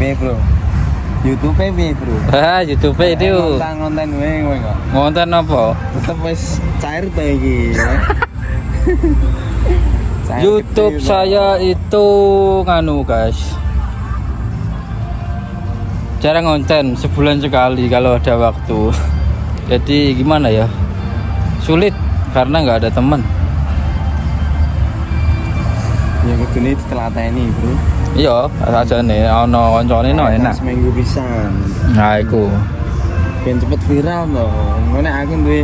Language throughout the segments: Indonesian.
piye, Bro? YouTube piye, Bro? YouTube itu Konten kowe kok. ngonten apa? Tetep wis cair ta iki. Cair YouTube gede, saya itu nganu guys, jarang ngonten, sebulan sekali kalau ada waktu. Jadi gimana ya, sulit karena nggak ada teman. ya kudune ditelateni, Bro. Iya, aja nih, ono koncone no enak. Seminggu pisan. Nah, iku. Ben cepet viral to. Ngene aku duwe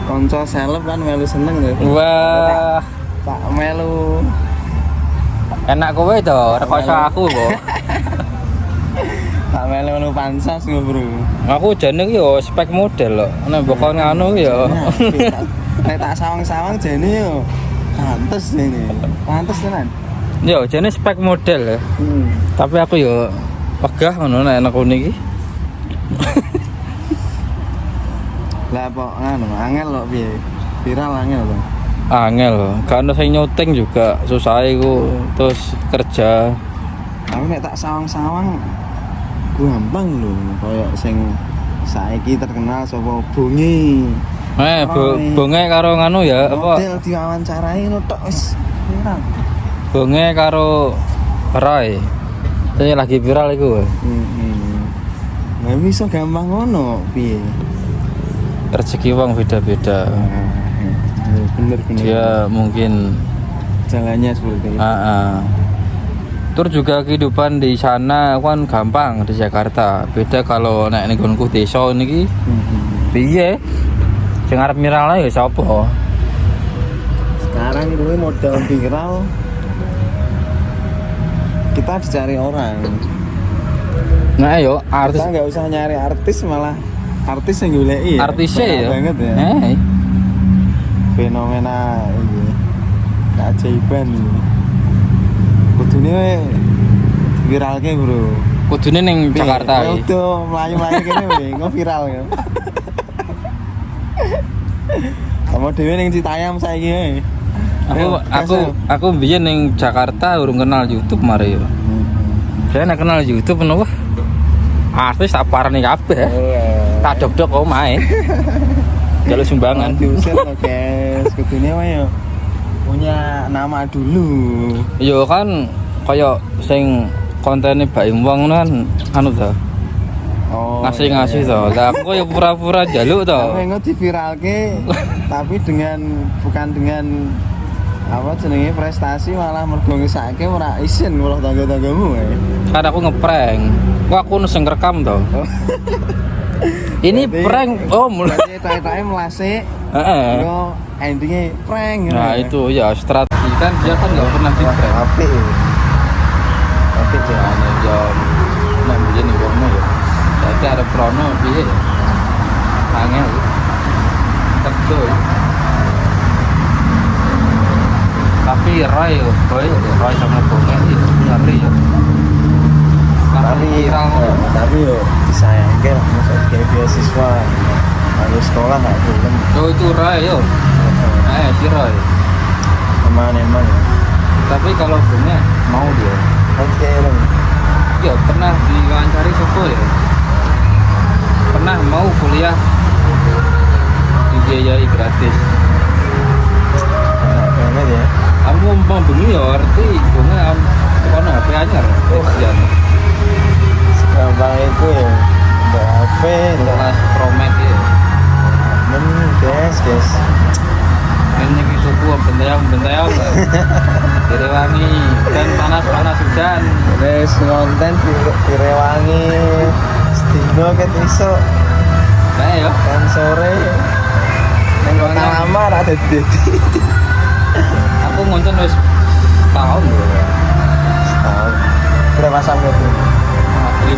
kanca seleb kan melu seneng to. Wah, Tak melu. enak kowe to, rekoso aku kok. Tak melu pansos lho, Bro. Aku jane yo spek model kok. Nek mbok nganu yo. Nek tak sawang-sawang jane yo pantes jane. Pantes tenan. Yo jane spek model ya. Tapi aku yo pegah ngono nek enak ngene iki. Lah kok anu angel kok piye? Viral angel to. Angel, karena saya nyuting juga susah iku, terus kerja. Aku nek tak sawang-sawang gampang lho, koyo sing saiki terkenal sapa Bonge. Bonge karo nganu ya, apa? Model diwawancarai ngono tok wis viral. Bonge karo Roy. Saya lagi viral iku. Nah, bisa gampang ngono piye? Rezeki wong beda-beda. Bener. Dia mungkin Jalannya seperti itu. Terus juga kehidupan di sana kan gampang di Jakarta. Beda kalau nek ning nggonku desa niki. Piye? Sing arep viral ya sapa? Sekarang gue modal viral, kita dicari orang. Nah, yo artis Kita nggak usah nyari artis, malah artis yang goleki. artisnya Banyak ya. banget ya. Fenomena ini keajaiban ini. Kudune viralke, Bro. Kudune ning Jakarta iki. Udah mlayu-mlayu kene we, engko viral ya. Kamu dhewe ning Citayam saiki wae. Aku biyen ning Jakarta urung kenal YouTube mari yo. Saya nek kenal YouTube menapa? Artis tak parani kabeh. Tak dok-dok omahe. Jalur sumbangan. Diusir lo, guys. Kudune wae yo punya nama dulu. Yo kan kaya sing kontene Baim Wong kan anu to. Oh, Ngasih-ngasih to. Lah aku ya pura-pura njaluk to. Tapi engko diviralke tapi bukan dengan apa jenenge prestasi, malah mergo ngesake ora isin weruh tangga-tanggamu wae. Kan aku ngeprank. Kok aku sing rekam to. Ini Berarti- prank om. Berarti tok-toke melase. Heeh. Engko endingnya prank. Nah itu ya strategi kan dia kan nggak pernah di prank. Apik. Apik jangan. Hanya jam nak bikin di kono ya. Jadi ada prono piye ya. Angel. Kerja ya. Tapi Roy sama Bonge itu ngeri ya. Tapi yo disayangke lah masa kayak beasiswa harus sekolah nggak belum. Oh itu Roy yo. Si Roy. Eman ya. Tapi kalau Bonge mau dia. Oke dong. Ya pernah diwawancari Sopo ya. Pernah mau kuliah dibiayai gratis. Enak banget ya. Kamu mau bengi ya arti Bonge kono HP anyar. Segampang itu ya. Untuk HP, untuk Kelas Promet ya. guys. Ini gitu gua bentayang. Direwangi dan panas hujan. Wes konten direwangi sedino ket iso Kayak ya. kan sore nang kota lama ada dadi Aku ngoncen wis tahun lho. setahun. Berapa sampai itu?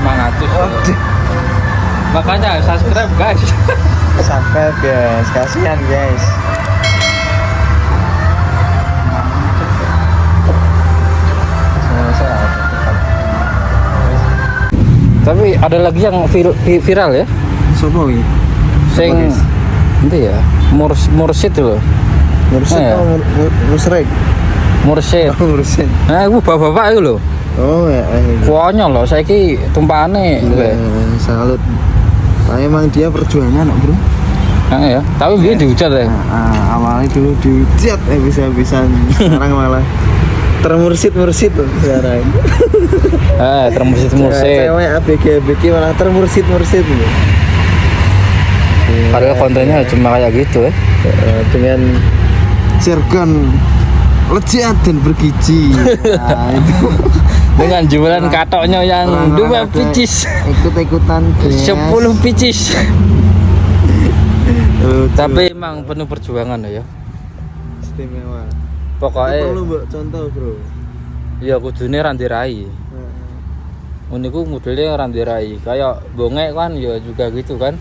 500. Waduh. Makanya subscribe guys. Sampai guys, kasihan guys. Tapi ada lagi yang viral ya. Sopo iki? Sing Apa, guys? nanti ya. Mursid loh. Mursid Oh, ya. atau Musrek? Mursid. Mursid. Nah, ibu bapak-bapak itu loh. Oh ya. Konyol loh saiki tumpahane. Salut. Nah, emang dia perjuangan bro. Ya. Tapi dia dihujat ya. Awalnya dulu dihujat bisa-bisan. Sekarang malah termursid tuh sekarang. Termursid. Cewek ABG malah termursid gitu. Padahal kontennya cuma kayak gitu ya. Dengan jargon lezat dan bergizi. Nah, itu. Dengan jualan katoknya yang Orang-orang 2 ada picis. Ikut-ikutan 10 picis. Lucu. Tapi emang penuh perjuangan ya. Istimewa. Pokoknya Perlu mbok contoh, Bro. ya kudune randirai. Uniku modelnya randirai. Kayak bongek kan ya juga gitu kan.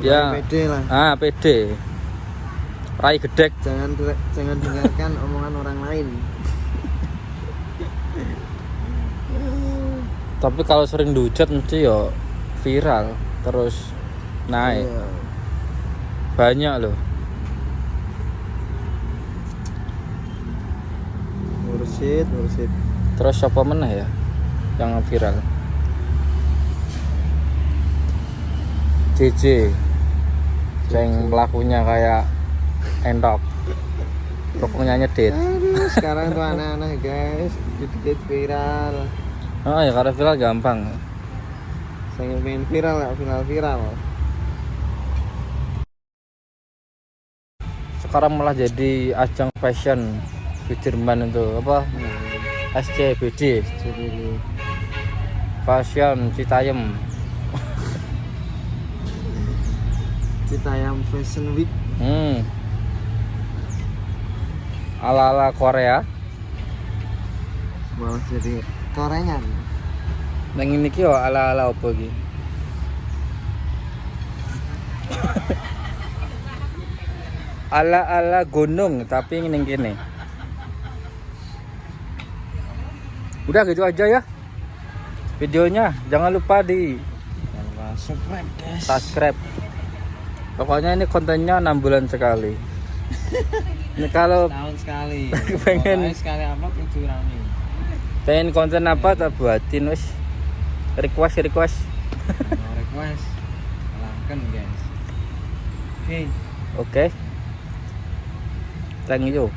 Ya. Pede lah. Pede. Rai gedek. Jangan dengarkan omongan orang lain. Tapi kalau sering dihujat mesti ya viral terus naik. Iya. Banyak loh. Mursid. Terus siapa meneh ya yang viral? JJ. Yang pelakunya kayak entok. Pokoknya nyedit. Aduh, sekarang tuh aneh-aneh guys, dikit viral. Oh ya karena viral gampang. Saya main viral ya, viral. Sekarang malah jadi ajang fashion Sudirman itu apa? SCBD. Fashion Citayam. Citayam Fashion Week. Ala-ala Korea. Malah jadi korengan. Nang ini ki yo ala-ala opo iki? Ala-ala gunung tapi ning kene. Udah gitu aja ya. Videonya jangan lupa di Subscribe guys. subscribe. Pokoknya ini kontennya 6 bulan sekali. Ini kalau Tahun sekali. pengen sekali upload itu rame. pengen konten apa tak buatin wis. Request. Request. Silahkan guys. Oke. Oke. Thank you.